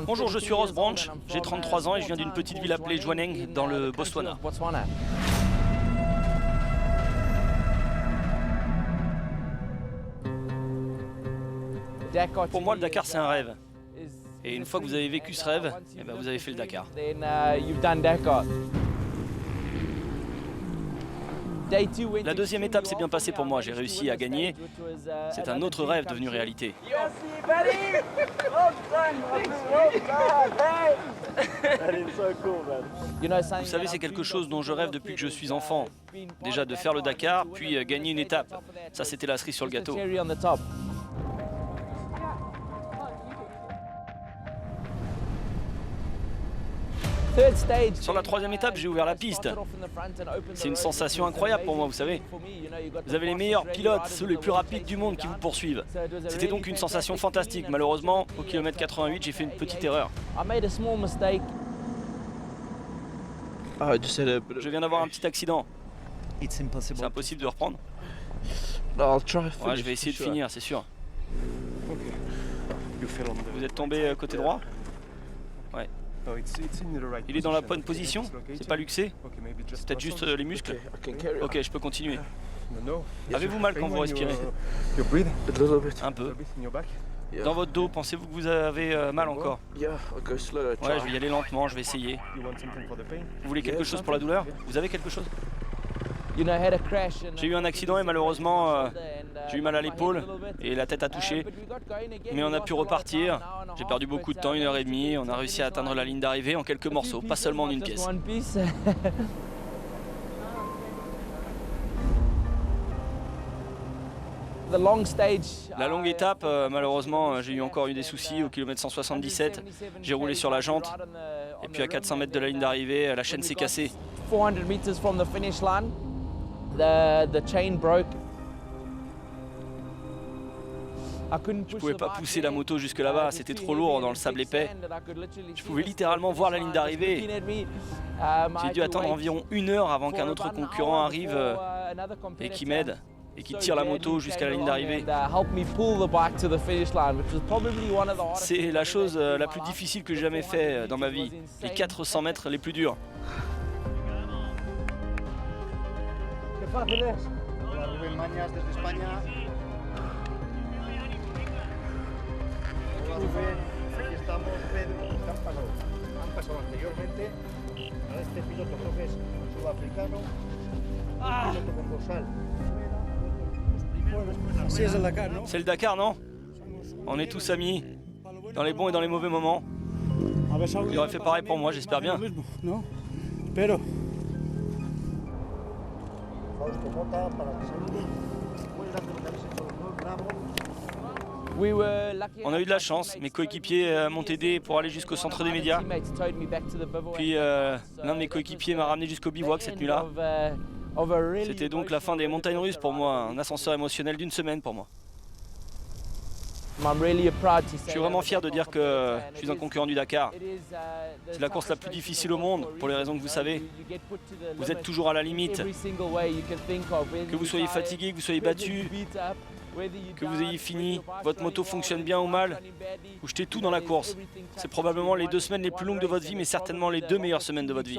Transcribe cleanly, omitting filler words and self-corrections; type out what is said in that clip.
Bonjour, je suis Ross Branch, j'ai 33 ans et je viens d'une petite ville appelée Jwaneng dans le Botswana. Pour moi, le Dakar, c'est un rêve. Et une fois que vous avez vécu ce rêve, eh ben, vous avez fait le Dakar. La deuxième étape s'est bien passée pour moi, j'ai réussi à gagner. C'est un autre rêve devenu réalité. Vous savez, c'est quelque chose dont je rêve depuis que je suis enfant. Déjà de faire le Dakar, puis gagner une étape. Ça, c'était la cerise sur le gâteau. Sur la troisième étape, j'ai ouvert la piste. C'est une sensation incroyable pour moi, vous savez. Vous avez les meilleurs pilotes, ceux les plus rapides du monde qui vous poursuivent. C'était donc une sensation fantastique. Malheureusement, au kilomètre 88, j'ai fait une petite erreur. Je viens d'avoir un petit accident. C'est impossible de reprendre. Ouais, je vais essayer de finir, c'est sûr. Vous êtes tombé côté droit? Ouais. Il est dans la bonne position? C'est pas luxé? C'est peut-être juste les muscles? Ok, je peux continuer. Avez-vous mal quand vous respirez? Un peu. Dans votre dos, pensez-vous que vous avez mal encore? Ouais, je vais y aller lentement, je vais essayer. Vous voulez quelque chose pour la douleur? Vous avez quelque chose? J'ai eu un accident et malheureusement j'ai eu mal à l'épaule et la tête a touché. Mais on a pu repartir. J'ai perdu beaucoup de temps, 1h30. On a réussi à atteindre la ligne d'arrivée en quelques morceaux, pas seulement en une pièce. La longue étape, malheureusement, j'ai encore eu des soucis au kilomètre 177. J'ai roulé sur la jante et puis à 400 mètres de la ligne d'arrivée, la chaîne s'est cassée. The chain broke. Je pouvais pas pousser la moto jusque là-bas, c'était trop lourd dans le sable épais. Je pouvais littéralement voir la ligne d'arrivée. J'ai dû attendre environ 1 heure avant qu'un autre concurrent arrive et qui m'aide et qui tire la moto jusqu'à la ligne d'arrivée. C'est la chose la plus difficile que j'ai jamais fait dans ma vie, les 400 mètres les plus durs. Hola, Rubén Mañas desde España. Hola Rubén, aquí estamos, Pedro, que han pasado anteriormente. A este piloto creo que es sudafricano, piloto con dorsal. C'est le Dakar, non? C'est le Dakar, non? On est tous amis, dans les bons et dans les mauvais moments. Il aurait fait pareil pour moi, j'espère bien. Non? Pero. On a eu de la chance, mes coéquipiers m'ont aidé pour aller jusqu'au centre des médias. Puis l'un de mes coéquipiers m'a ramené jusqu'au bivouac cette nuit-là. C'était donc la fin des montagnes russes pour moi, un ascenseur émotionnel d'1 semaine pour moi. Je suis vraiment fier de dire que je suis un concurrent du Dakar. C'est la course la plus difficile au monde, pour les raisons que vous savez. Vous êtes toujours à la limite. Que vous soyez fatigué, que vous soyez battu, que vous ayez fini, votre moto fonctionne bien ou mal, vous jetez tout dans la course. C'est probablement les 2 semaines les plus longues de votre vie, mais certainement les 2 meilleures semaines de votre vie.